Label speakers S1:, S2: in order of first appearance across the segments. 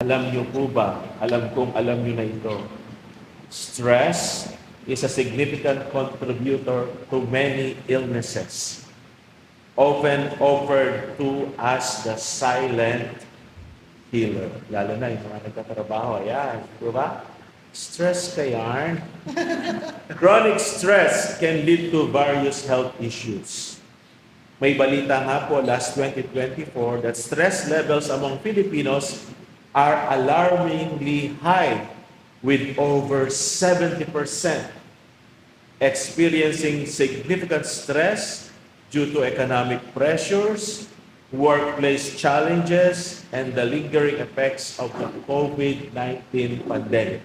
S1: Alam niyo po ba, alam kong alam niyo na ito, stress is a significant contributor to many illnesses, often offered to as the silent healer. Lalo na yung mga nagtatrabaho, ayan, di ba? Stress ka yarn. Chronic stress can lead to various health issues. May balita nga po last 2024 that stress levels among Filipinos are alarmingly high, with over 70% experiencing significant stress due to economic pressures, workplace challenges, and the lingering effects of the COVID-19 pandemic.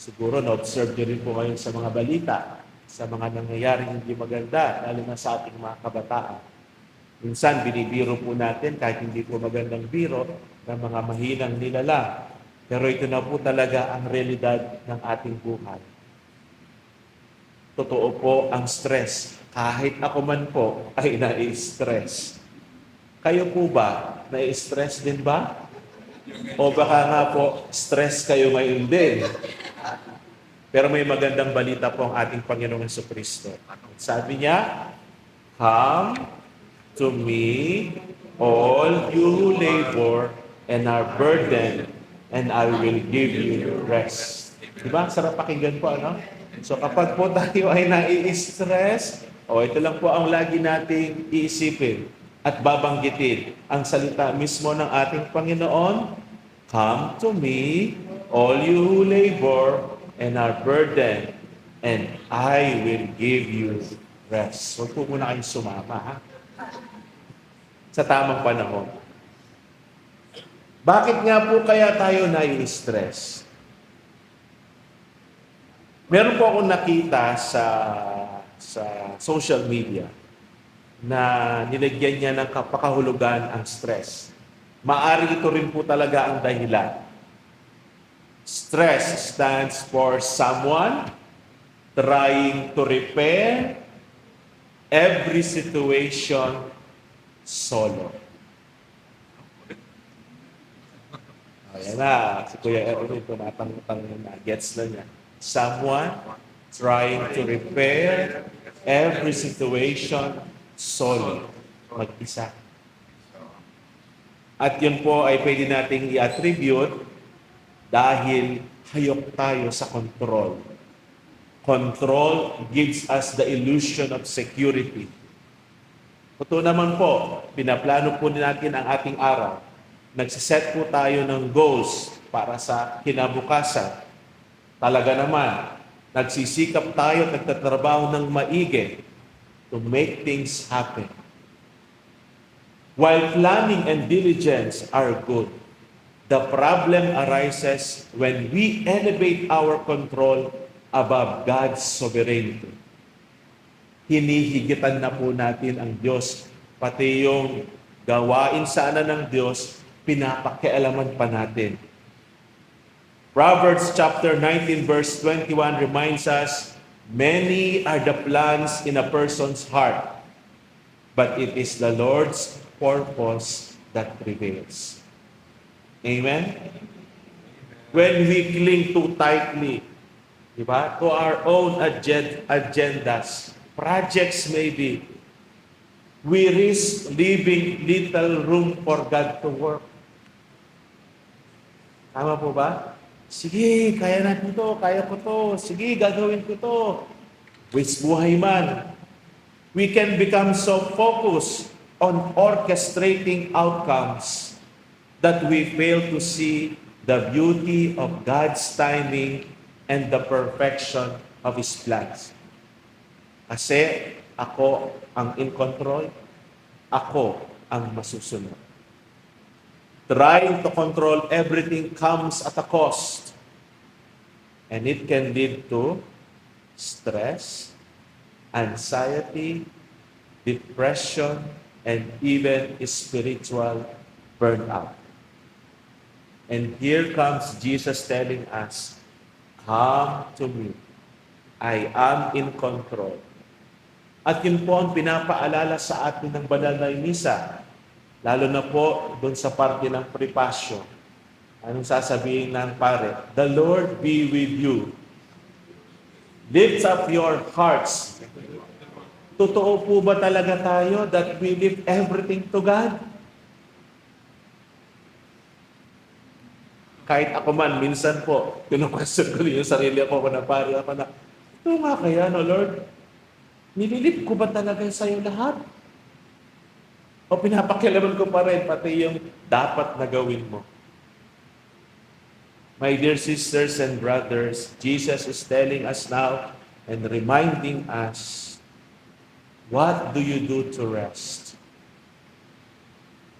S1: Siguro na-observe nyo rin po ngayon sa mga balita, sa mga nangyayaring hindi maganda, lalo na sa ating mga kabataan. Minsan, binibiro po natin, kahit hindi po magandang biro, ng mga mahinang nilala. Pero ito na po talaga ang realidad ng ating buhay. Totoo po ang stress. Kahit ako man po ay nai-stress. Kayo po ba? Nai-stress din ba? O baka nga po, stress kayo ngayon din. Pero may magandang balita po ang ating Panginoong Jesucristo. Sabi niya, "Come to me, all you who labor and are burdened, and I will give you rest." Diba? Sarap pakinggan po, ano? So kapag po tayo ay nai-stress, ito lang po ang lagi nating iisipin at babanggitin. Ang salita mismo ng ating Panginoon, "Come to me, all you who labor and are burdened, and I will give you rest." Huwag po muna kayong sumama, ha? Sa tamang panahon. Bakit nga po kaya tayo nai-stress? Meron po akong nakita sa social media na nilagyan niya ng kapakahulugan ang stress. Maari ito rin po talaga ang dahilan. Stress stands for someone trying to repair every situation solo. Ayan na, si Kuya Erwin, tumatang na, gets na niya. Someone trying to repair every situation solo. Mag-isa. At yun po ay pwede nating i-attribute dahil hayok tayo sa control. Control gives us the illusion of security. Totoo naman po, pinaplano po natin ang ating araw. Nagsiset po tayo ng goals para sa kinabukasan. Talaga naman, nagsisikap tayo at nagtatrabaho ng maigi to make things happen. While planning and diligence are good, the problem arises when we elevate our control above God's sovereignty. Hinihigitan na po natin ang Diyos. Pati yung gawain sana ng Diyos, pinapakialaman pa natin. Proverbs chapter 19 verse 21 reminds us, "Many are the plans in a person's heart, but it is the Lord's purpose that prevails." Amen? When we cling too tightly, diba, to our own agendas, projects maybe, we risk leaving little room for God to work. Tama po ba? Sige, kaya natin to, kaya ko to. Sige, gagawin ko to. Waste buhay man. We can become so focused on orchestrating outcomes that we fail to see the beauty of God's timing and the perfection of His plans. Kasi ako ang in control, ako ang masusunod. Trying to control everything comes at a cost. And it can lead to stress, anxiety, depression, and even spiritual burnout. And here comes Jesus telling us, "Come to me. I am in control." At yun po ang pinapaalala sa atin ng banal na misa, lalo na po doon sa parte ng prepasyo. Anong sasabihin ng pare? The Lord be with you. Lift up your hearts. Totoo po ba talaga tayo that we lift everything to God? Kahit ako man, minsan po, kinukwestiyon ko rin yung sarili ko na pare ako na, ito nga kaya, no Lord? Nililip ko ba talaga sa'yo lahat? O pinapakialaman ko pa rin, pati yung dapat na gawin mo. My dear sisters and brothers, Jesus is telling us now and reminding us, what do you do to rest?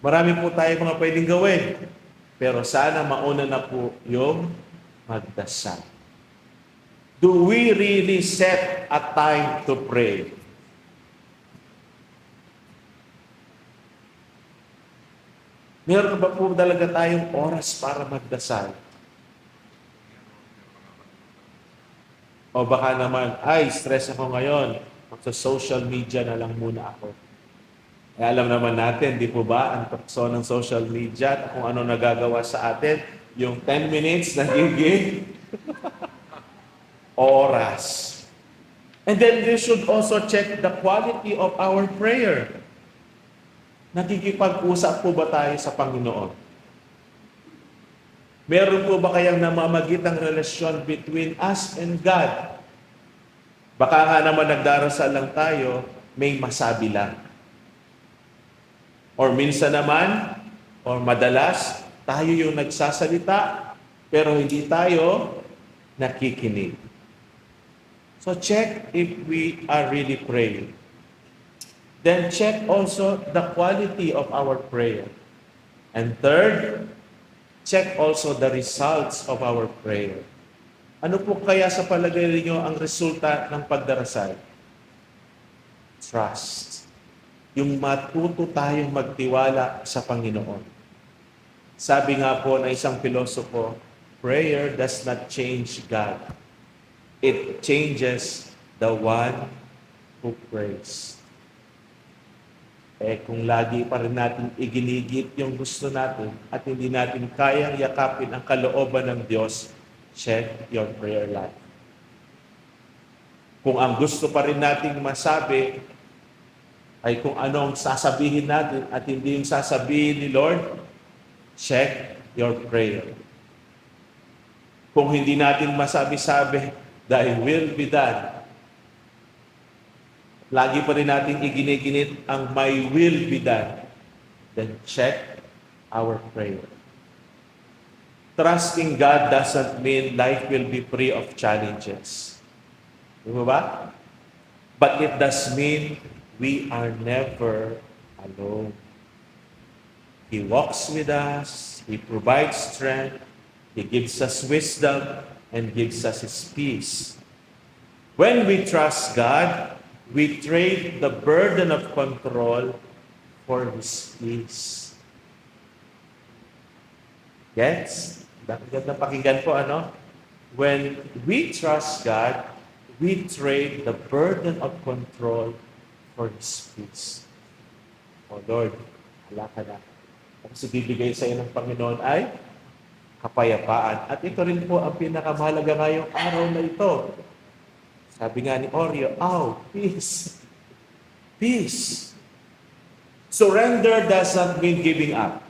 S1: Marami po tayo mga pwedeng gawin, pero sana mauna na po yung magdasal. Do we really set a time to pray? Meron ba po talaga tayong oras para magdasal? O baka naman, ay, stress ako ngayon. Sa social media na lang muna ako. Eh, alam naman natin, di po ba, ang tukso ng social media at kung ano nagagawa sa atin, yung 10 minutes nagiging oras. And then we should also check the quality of our prayer. Nakikipag-usap po ba tayo sa Panginoon? Meron po ba kayang namamagitang relasyon between us and God? Baka nga naman nagdarasal lang tayo, may masabi lang. Or minsan naman, or madalas, tayo yung nagsasalita, pero hindi tayo nakikinig. So check if we are really praying. Then check also the quality of our prayer. And third, check also the results of our prayer. Ano po kaya sa palagay niyo ang resulta ng pagdarasal? Trust. Yung matuto tayong magtiwala sa Panginoon. Sabi nga po na isang pilosopo, prayer does not change God. It changes the one who prays. Kung lagi pa rin natin iginigit yung gusto natin at hindi natin kayang yakapin ang kalooban ng Diyos, check your prayer life. Kung ang gusto pa rin nating masabi ay kung anong sasabihin natin at hindi yung sasabihin ni Lord, check your prayer. Kung hindi natin masabi-sabi, thy will be done. Lagi pa rin natin iginiginit ang my will be done. Then check our prayer. Trusting God doesn't mean life will be free of challenges. Di ba? But it does mean we are never alone. He walks with us, He provides strength, He gives us wisdom, and gives us His peace. When we trust God, we trade the burden of control for His peace. Yes? Ganda pakinggan po, ano? When we trust God, we trade the burden of control for His peace. Oh Lord, wala ka na. Kasi bibigay sa iyo ng Panginoon ay kapayapaan. At ito rin po ang pinakamahalaga ngayong araw na ito. Sabi nga ni Oreo, peace. Peace. Surrender doesn't mean giving up.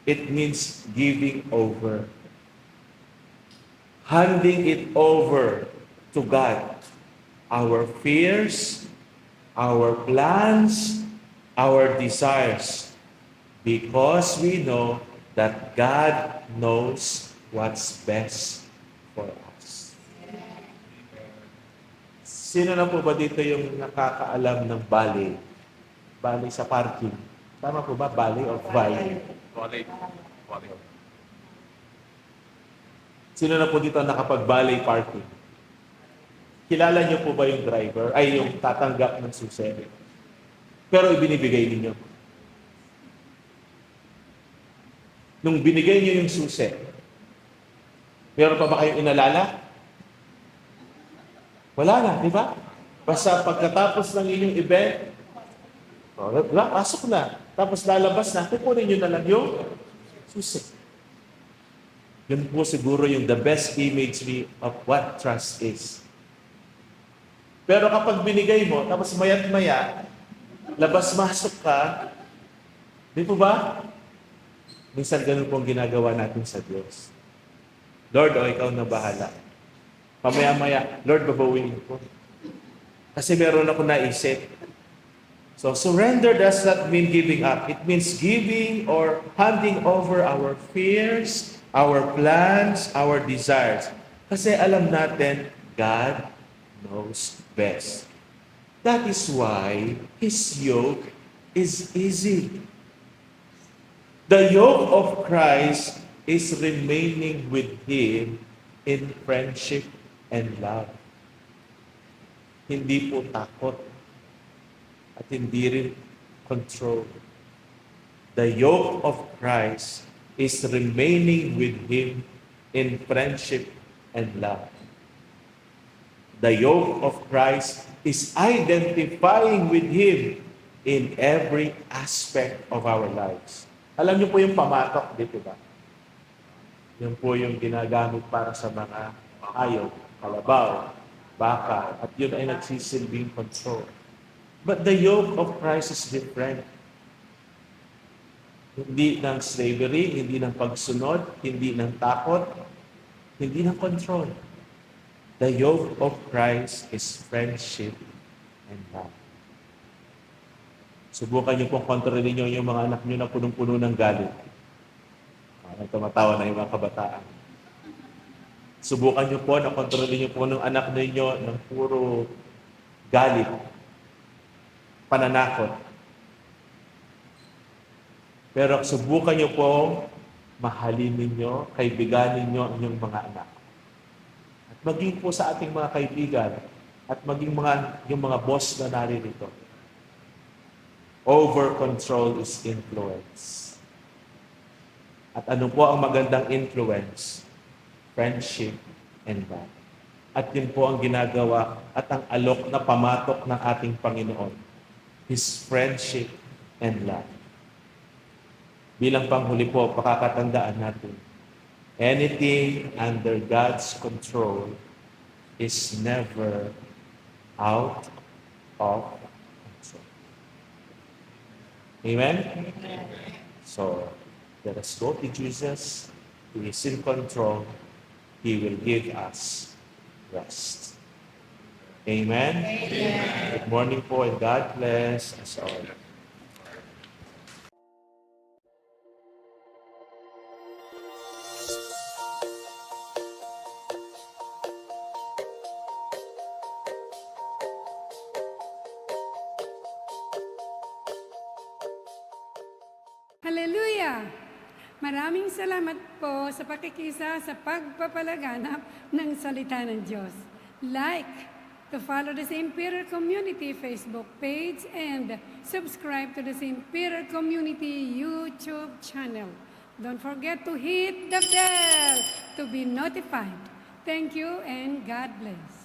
S1: It means giving over. Handing it over to God. Our fears, our plans, our desires. Because we know that God knows what's best for us. Sino na po ba dito yung nakakaalam ng ballet? Ballet sa parking. Tama po ba? Ballet o valley?
S2: Volley.
S1: Sino na po dito nakapag-ballet parking? Kilala niyo po ba yung driver? Ay, yung tatanggap ng susi? Pero ibinibigay ninyo. Nung binigay niyo yung susi, meron pa ba kayong inalala? Wala na, di ba? Basta pagkatapos ng inyong event, pasok na. Tapos lalabas na, kukunin nyo na lang yung susi. Yun po siguro yung the best imagery of what trust is. Pero kapag binigay mo, tapos maya't maya, labas-masok ka, di po ba? Minsan ganun po ang ginagawa natin sa Diyos. Lord, ikaw na bahala. Pamaya-maya, Lord, babawiin ko. Kasi meron ako naisip. So surrender does not mean giving up. It means giving or handing over our fears, our plans, our desires. Kasi alam natin, God knows best. That is why His yoke is easy. The yoke of Christ is remaining with Him in friendship and love. Hindi po takot at hindi rin control. The yoke of Christ is remaining with Him in friendship and love. The yoke of Christ is identifying with Him in every aspect of our lives. Alam niyo po yung pamatok, di ba? Yun po yung ginagamit para sa mga hayop, kalabaw, baka, at yun ay nagsisilbing control. But the yoke of Christ is different. Hindi ng slavery, hindi ng pagsunod, hindi ng takot, hindi ng control. The yoke of Christ is friendship and love. Subukan niyo pong kontrolin niyo yung mga anak niyo na punong-puno ng galit. Tumatawa na yung mga kabataan. Subukan niyo po na kontrolin niyo po ng anak niyo ng puro galit, pananakot. Pero subukan niyo po mahalin ninyo, kaibiganin niyo ang inyong mga anak. At maging po sa ating mga kaibigan at maging yung mga boss na naririto. Over control is influence. At ano po ang magandang influence? Friendship and love. At yun po ang ginagawa at ang alok na pamatok ng ating Panginoon. His friendship and love. Bilang panghuli po, pakakatandaan natin, anything under God's control is never out of control. Amen? So, let us go to Jesus. He is in control. He will give us rest. Amen? Amen. Good morning po and God bless us all.
S2: Hallelujah! Maraming salamat po sa pakikisa sa pagpapalaganap ng salita ng Diyos. Like to follow the St. Peter Community Facebook page and subscribe to the St. Peter Community YouTube channel. Don't forget to hit the bell to be notified. Thank you and God bless.